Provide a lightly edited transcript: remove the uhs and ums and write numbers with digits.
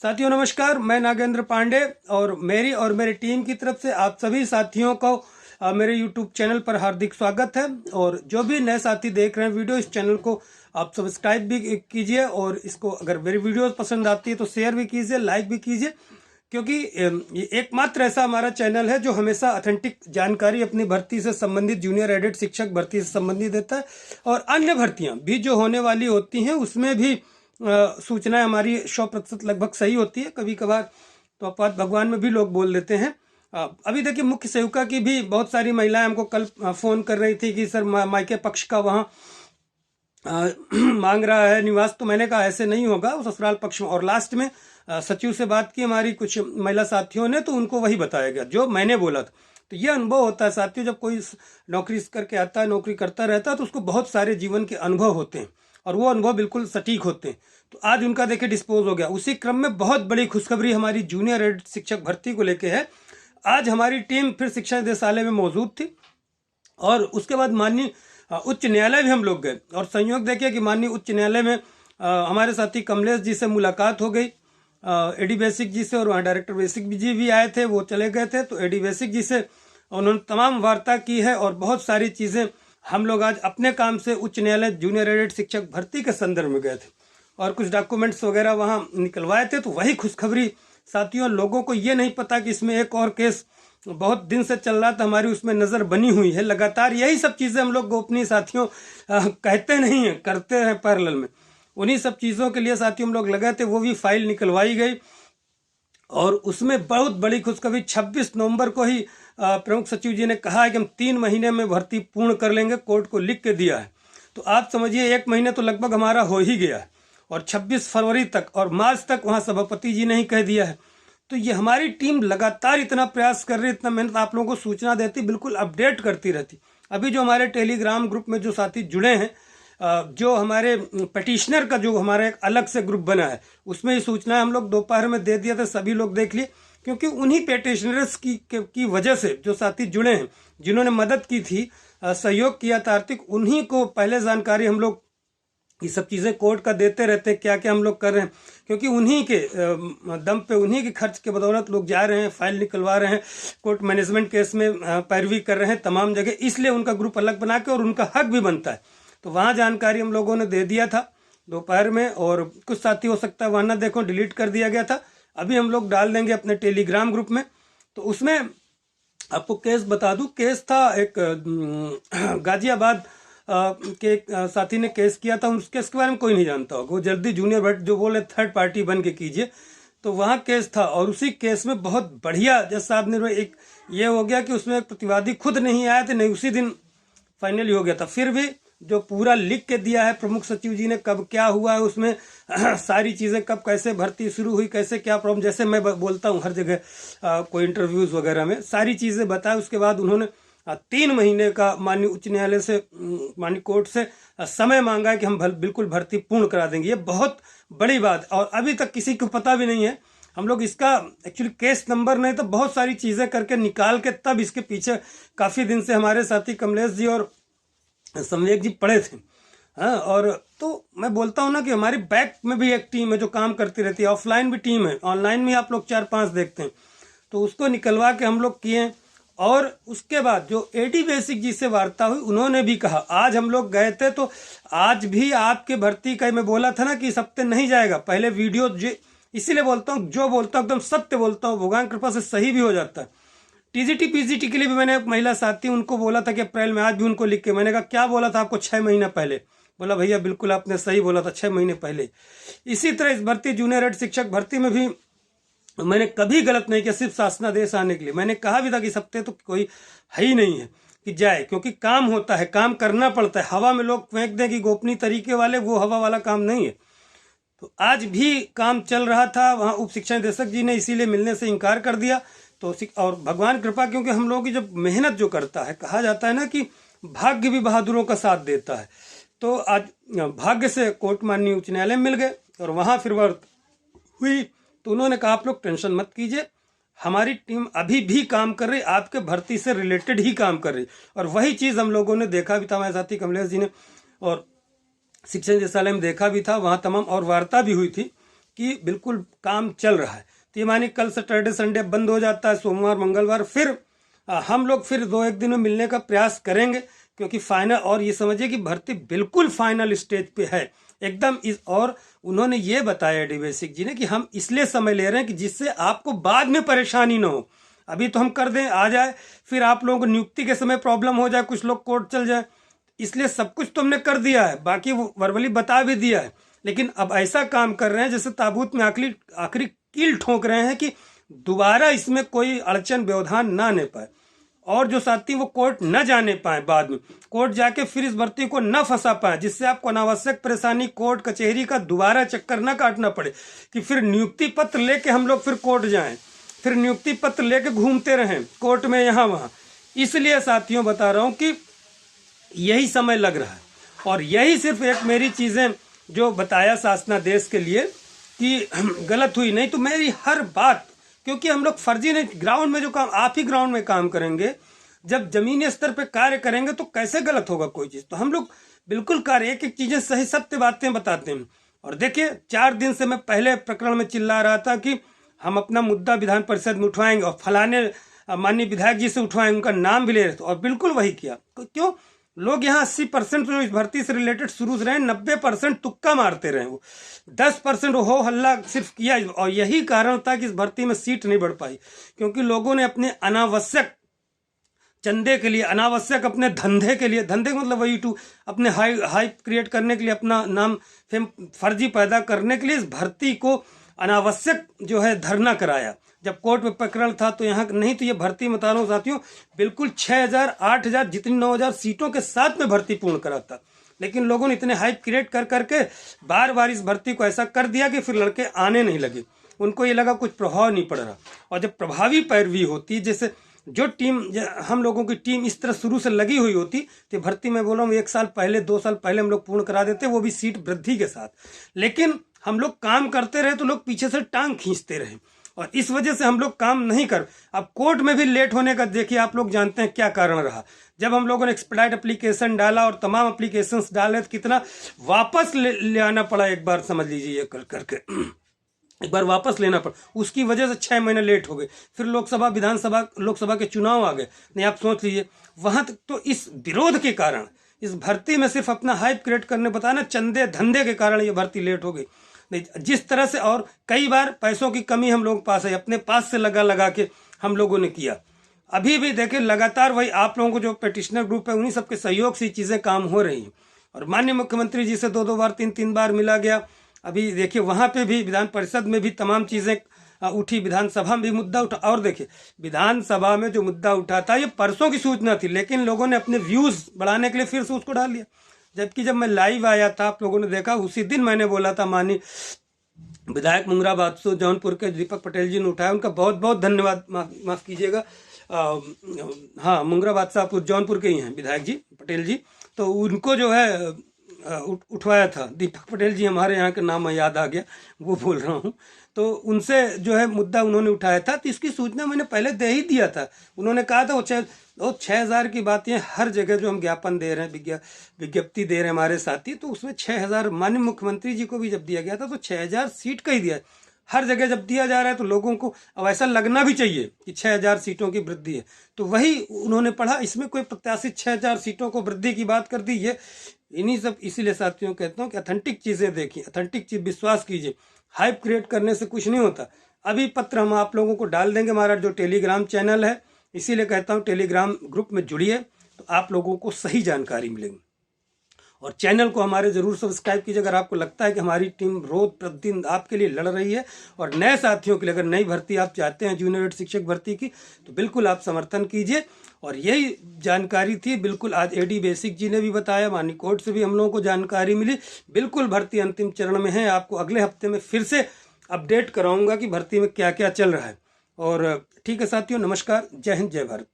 साथियों नमस्कार, मैं नागेंद्र पांडे और मेरी टीम की तरफ से आप सभी साथियों को मेरे YouTube चैनल पर हार्दिक स्वागत है। और जो भी नए साथी देख रहे हैं वीडियो, इस चैनल को आप सब्सक्राइब भी कीजिए और इसको अगर मेरी वीडियो पसंद आती है तो शेयर भी कीजिए, लाइक भी कीजिए, क्योंकि ये एकमात्र ऐसा हमारा चैनल है जो हमेशा ऑथेंटिक जानकारी अपनी भर्ती से संबंधित, जूनियर एडेड शिक्षक भर्ती से संबंधित देता है। और अन्य भर्तियां भी जो होने वाली होती हैं उसमें भी सूचनाएं हमारी 100% लगभग सही होती है। कभी कभार तो अपवाद भगवान में भी लोग बोल देते हैं। अभी देखिए, मुख्य सेविका की भी बहुत सारी महिलाएं हमको कल फ़ोन कर रही थी कि सर मायके पक्ष का वहाँ मांग रहा है निवास। तो मैंने कहा ऐसे नहीं होगा, वो ससुराल पक्ष में। और लास्ट में सचिव से बात की हमारी कुछ महिला साथियों ने, तो उनको वही बताया गया जो मैंने बोला था। तो ये अनुभव होता है साथियों, जब कोई नौकरी करके आता है, नौकरी करता रहता है, तो उसको बहुत सारे जीवन के अनुभव होते हैं और वो अनुभव बिल्कुल सटीक होते हैं। तो आज उनका देखिए डिस्पोज हो गया। उसी क्रम में बहुत बड़ी खुशखबरी हमारी जूनियर एड शिक्षक भर्ती को लेके है। आज हमारी टीम फिर शिक्षा निदेशालय में मौजूद थी और उसके बाद माननीय उच्च न्यायालय भी हम लोग गए। और संयोग देखिए कि माननीय उच्च न्यायालय में हमारे साथी कमलेश जी से मुलाकात हो गई, एडी बेसिक जी से, और वहाँ डायरेक्टर बेसिक जी भी आए थे, वो चले गए थे। तो एडी बेसिक जी से उन्होंने तमाम वार्ता की है और बहुत सारी चीज़ें हम लोग आज अपने काम से उच्च न्यायालय जूनियर एडेड शिक्षक भर्ती के संदर्भ में गए थे और कुछ डॉक्यूमेंट्स वगैरह वहाँ निकलवाए थे। तो वही खुशखबरी साथियों, लोगों को ये नहीं पता कि इसमें एक और केस बहुत दिन से चल रहा था, हमारी उसमें नज़र बनी हुई है लगातार। यही सब चीज़ें हम लोग गोपनीय साथियों कहते नहीं हैं, करते हैं पैरेलल में। उन्हीं सब चीज़ों के लिए साथियों हम लोग लगे थे, वो भी फाइल निकलवाई गई। और उसमें बहुत बड़ी खुशखबरी 26 नवंबर को ही प्रमुख सचिव जी ने कहा है कि हम 3 महीने में भर्ती पूर्ण कर लेंगे, कोर्ट को लिख के दिया है। तो आप समझिए 1 महीने तो लगभग हमारा हो ही गया है और 26 फरवरी तक और मार्च तक वहाँ सभापति जी ने ही कह दिया है। तो ये हमारी टीम लगातार इतना प्रयास कर रही, इतना मेहनत, आप लोगों को सूचना देती, बिल्कुल अपडेट करती रहती। अभी जो हमारे टेलीग्राम ग्रुप में जो साथी जुड़े हैं, जो हमारे पटिशनर का जो हमारा एक अलग से ग्रुप बना है, उसमें ये सूचना हम लोग दोपहर में दे दिया था, सभी लोग देख लिए। क्योंकि उन्हीं पेटिशनर्स की वजह से जो साथी जुड़े हैं, जिन्होंने मदद की थी, सहयोग किया था आर्थिक, उन्हीं को पहले जानकारी हम लोग ये सब चीज़ें कोर्ट का देते रहते हैं, क्या क्या हम लोग कर रहे हैं। क्योंकि उन्हीं के दम पे, उन्हीं के खर्च के बदौलत लोग जा रहे हैं, फाइल निकलवा रहे हैं, कोर्ट मैनेजमेंट केस में पैरवी कर रहे हैं तमाम जगह, इसलिए उनका ग्रुप अलग बना के, और उनका हक भी बनता है। तो वहाँ जानकारी हम लोगों ने दे दिया था दोपहर में। और कुछ साथी हो सकता है वहाँ ना देखो, डिलीट कर दिया गया था। अभी हम लोग डाल देंगे अपने टेलीग्राम ग्रुप में। तो उसमें आपको केस बता दूं, केस था एक गाजियाबाद के एक साथी ने केस किया था। उस केस के बारे में कोई नहीं जानता होगा, वो जल्दी जूनियर बट जो बोले थर्ड पार्टी बन के कीजिए। तो वहाँ केस था और उसी केस में बहुत बढ़िया जज साहब ने एक ये हो गया कि उसमें प्रतिवादी खुद नहीं आए थे, नहीं उसी दिन फाइनली हो गया था। फिर भी जो पूरा लिख के दिया है प्रमुख सचिव जी ने, कब क्या हुआ है उसमें सारी चीज़ें, कब कैसे भर्ती शुरू हुई, कैसे क्या प्रॉब्लम, जैसे मैं बोलता हूँ हर जगह कोई इंटरव्यूज़ वगैरह में सारी चीज़ें बताया। उसके बाद उन्होंने 3 महीने का माननीय उच्च न्यायालय से, माननीय कोर्ट से समय मांगा है कि हम बिल्कुल भर्ती पूर्ण करा देंगे। ये बहुत बड़ी बात, और अभी तक किसी को पता भी नहीं है। हम लोग इसका एक्चुअली केस नंबर नहीं तो बहुत सारी चीज़ें करके निकाल के तब इसके पीछे काफ़ी दिन से हमारे साथी कमलेश जी और संवेक जी पड़े थे। हाँ, और तो मैं बोलता हूँ ना कि हमारी बैक में भी एक टीम है जो काम करती रहती है, ऑफलाइन भी टीम है, ऑनलाइन भी आप लोग 4-5 देखते हैं। तो उसको निकलवा के हम लोग किए। और उसके बाद जो एडी बेसिक जी से वार्ता हुई, उन्होंने भी कहा, आज हम लोग गए थे तो आज भी आपके भर्ती का, मैं बोला था ना कि इस हफ्ते नहीं जाएगा, पहले वीडियो इसीलिए बोलता हूँ, जो बोलता हूँ एकदम सत्य बोलता हूँ, भगवान कृपा से सही भी हो जाता है। टीजीटी पीजीटी के लिए भी मैंने एक महिला साथी, उनको बोला था कि अप्रैल में, आज भी उनको लिख के मैंने कहा क्या बोला था आपको 6 महीना पहले। बोला भैया बिल्कुल आपने सही बोला था, 6 महीने पहले। इसी तरह इस भर्ती जूनियर एड शिक्षक भर्ती में भी मैंने कभी गलत नहीं किया, सिर्फ शासनादेश आने के लिए। मैंने कहा भी था कि इस हफ्ते तो कोई है ही नहीं है कि जाए, क्योंकि काम होता है, काम करना पड़ता है। हवा में लोग फेंक दें कि गोपनीय तरीके वाले, वो हवा वाला काम नहीं है। तो आज भी काम चल रहा था वहाँ। उप शिक्षा निदेशक जी ने इसीलिए मिलने से इनकार कर दिया। तो और भगवान कृपा, क्योंकि हम लोगों की जब मेहनत जो करता है, कहा जाता है ना कि भाग्य भी बहादुरों का साथ देता है। तो आज भाग्य से कोर्ट माननीय उच्च न्यायालय में मिल गए और वहाँ फिर वर्क हुई। तो उन्होंने कहा आप लोग टेंशन मत कीजिए, हमारी टीम अभी भी काम कर रही, आपके भर्ती से रिलेटेड ही काम कर रही। और वही चीज़ हम लोगों ने देखा भी था, हमारे साथी कमलेश जी ने और शिक्षा निदेशालय में देखा भी था, वहाँ तमाम और वार्ता भी हुई थी। कि बिल्कुल काम चल रहा है। तो ये मानिए कल सैटरडे संडे बंद हो जाता है, सोमवार मंगलवार फिर हम लोग फिर 2-1 दिन में मिलने का प्रयास करेंगे, क्योंकि फाइनल, और ये समझिए कि भर्ती बिल्कुल फाइनल स्टेज पे है एकदम। इस और उन्होंने ये बताया डी बेसिक जी ने कि हम इसलिए समय ले रहे हैं कि जिससे आपको बाद में परेशानी ना हो। अभी तो हम कर दें आ जाए, फिर आप लोगों को नियुक्ति के समय प्रॉब्लम हो जाए, कुछ लोग कोर्ट चल जाए, इसलिए सब कुछ तो हमने कर दिया है, बाकी वो वर्बली बता भी दिया है। लेकिन अब ऐसा काम कर रहे हैं जैसे ताबूत में आखिरी कील ठोक रहे हैं कि दोबारा इसमें कोई अड़चन व्यवधान ना आने पाए, और जो साथी वो कोर्ट न जाने पाए, बाद में कोर्ट जाके फिर इस भर्ती को न फंसा पाए, जिससे आपको अनावश्यक परेशानी कोर्ट कचहरी का दोबारा चक्कर न काटना पड़े कि फिर नियुक्ति पत्र लेके हम लोग फिर कोर्ट जाएं, फिर नियुक्ति पत्र लेके घूमते रहें कोर्ट में यहाँ वहाँ। इसलिए साथियों बता रहा हूँ कि यही समय लग रहा है, और यही सिर्फ एक मेरी चीज़ें जो बताया शासनादेश के लिए कि गलत हुई, नहीं तो मेरी हर बात, क्योंकि हम लोग फर्जी नहीं, ग्राउंड में जो काम, आप ही ग्राउंड में काम करेंगे, जब जमीनी स्तर पे कार्य करेंगे तो कैसे गलत होगा कोई चीज़। तो हम लोग बिल्कुल कार्य एक एक चीज़ें सही सत्य बातें बताते हैं। और देखिए 4 दिन से मैं पहले प्रकरण में चिल्ला रहा था कि हम अपना मुद्दा विधान परिषद में उठवाएंगे और फलाने माननीय विधायक जी से उठवाएंगे, उनका नाम भी ले रहे थे, और बिल्कुल वही किया। क्यों? लोग यहाँ 80% जो इस भर्ती से रिलेटेड शुरू से रहे, 90% तुक्का मारते रहे, वो 10% हो हल्ला सिर्फ किया, और यही कारण था कि इस भर्ती में सीट नहीं बढ़ पाई, क्योंकि लोगों ने अपने अनावश्यक चंदे के लिए, अनावश्यक अपने धंधे के लिए, धंधे का मतलब वही अपने हाइप क्रिएट करने के लिए, अपना नाम फेम फर्जी पैदा करने के लिए इस भर्ती को अनावश्यक जो है धरना कराया। जब कोर्ट में प्रकरण था तो यहाँ नहीं, तो ये भर्ती बता रहा हूँ साथियों, बिल्कुल 6,000 8,000 जितनी 9,000 सीटों के साथ में भर्ती पूर्ण करा था। लेकिन लोगों ने इतने हाइप क्रिएट कर करके बार बार इस भर्ती को ऐसा कर दिया कि फिर लड़के आने नहीं लगे, उनको ये लगा कुछ प्रभाव नहीं पड़ रहा। और जब प्रभावी पैरवी होती, जैसे जो टीम, हम लोगों की टीम इस तरह शुरू से लगी हुई होती, तो भर्ती मैं बोल रहा हूँ 1 साल पहले 2 साल पहले हम लोग पूर्ण करा देते, वो भी सीट वृद्धि के साथ। लेकिन हम लोग काम करते रहे तो लोग पीछे से टांग खींचते रहे, और इस वजह से हम लोग काम नहीं कर। अब कोर्ट में भी लेट होने का देखिए आप लोग जानते हैं क्या कारण रहा। जब हम लोगों ने एक्सपेडाइट एप्लीकेशन डाला और तमाम एप्लीकेशंस डाले तो कितना वापस ले आना पड़ा, एक बार समझ लीजिए, ये कर करके एक बार वापस लेना पड़ा। उसकी वजह से 6 महीने लेट हो गए। फिर लोकसभा के चुनाव आ गए। नहीं, आप सोच लीजिए वहाँ तक। तो इस विरोध के कारण इस भर्ती में सिर्फ अपना हाइप क्रिएट करने बताया ना, चंदे धंधे के कारण ये भर्ती लेट हो गई। नहीं, जिस तरह से, और कई बार पैसों की कमी हम लोगों के पास है, अपने पास से लगा के हम लोगों ने किया। अभी भी देखिए लगातार वही आप लोगों को जो पेटिशनर ग्रुप है, उन्हीं सबके सहयोग से चीज़ें काम हो रही हैं। और माननीय मुख्यमंत्री जी से 2-2 बार 3-3 बार मिला गया। अभी देखिए वहाँ पे भी विधान परिषद में भी तमाम चीज़ें उठी, विधानसभा में भी मुद्दा उठा। और देखिए विधानसभा में जो मुद्दा उठा था ये परसों की सूचना थी, लेकिन लोगों ने अपने व्यूज़ बढ़ाने के लिए फिर से उसको डाल लिया। जबकि जब मैं लाइव आया था, आप लोगों ने देखा, उसी दिन मैंने बोला था, माननीय विधायक मुंगरा बादशाह जौनपुर के दीपक पटेल जी ने उठाया, उनका बहुत बहुत धन्यवाद। माफ़ कीजिएगा, हाँ, मुंगरा बादशाह जौनपुर के ही हैं विधायक जी पटेल जी, तो उनको जो है उठवाया था। दीपक पटेल जी हमारे यहाँ का नाम याद आ गया, वो बोल रहा हूँ। तो उनसे जो है मुद्दा उन्होंने उठाया था, तो इसकी सूचना मैंने पहले दे ही दिया था। उन्होंने कहा था वो 6,000 की बात है, हर जगह जो हम ज्ञापन दे रहे हैं, विज्ञप्ति दे रहे हैं हमारे साथी, तो उसमें 6,000 माननीय मुख्यमंत्री जी को भी जब दिया गया था तो 6,000 सीट का ही दिया। हर जगह जब दिया जा रहा है तो लोगों को अब ऐसा लगना भी चाहिए कि 6,000 सीटों की वृद्धि है। तो वही उन्होंने पढ़ा, इसमें कोई प्रत्याशित 6,000 सीटों को वृद्धि की बात कर दी। ये इन्हीं सब, इसीलिए साथियों कहता हूँ कि ऑथेंटिक चीज़ें देखिए, ऑथेंटिक चीज़ विश्वास कीजिए। हाइप क्रिएट करने से कुछ नहीं होता। अभी पत्र हम आप लोगों को डाल देंगे, हमारा जो टेलीग्राम चैनल है, इसीलिए कहता हूँ टेलीग्राम ग्रुप में जुड़िए, तो आप लोगों को सही जानकारी मिलेगी। और चैनल को हमारे ज़रूर सब्सक्राइब कीजिए अगर आपको लगता है कि हमारी टीम रोज प्रतिदिन आपके लिए लड़ रही है। और नए साथियों के लिए अगर नई भर्ती आप चाहते हैं, जूनियर शिक्षक भर्ती की, तो बिल्कुल आप समर्थन कीजिए। और यही जानकारी थी, बिल्कुल आज एडी बेसिक जी ने भी बताया, माननीय कोर्ट से भी हम लोगों को जानकारी मिली। बिल्कुल भर्ती अंतिम चरण में है, आपको अगले हफ्ते में फिर से अपडेट कराऊंगा कि भर्ती में क्या क्या चल रहा है। और ठीक है साथियों, नमस्कार, जय हिंद, जय भारत।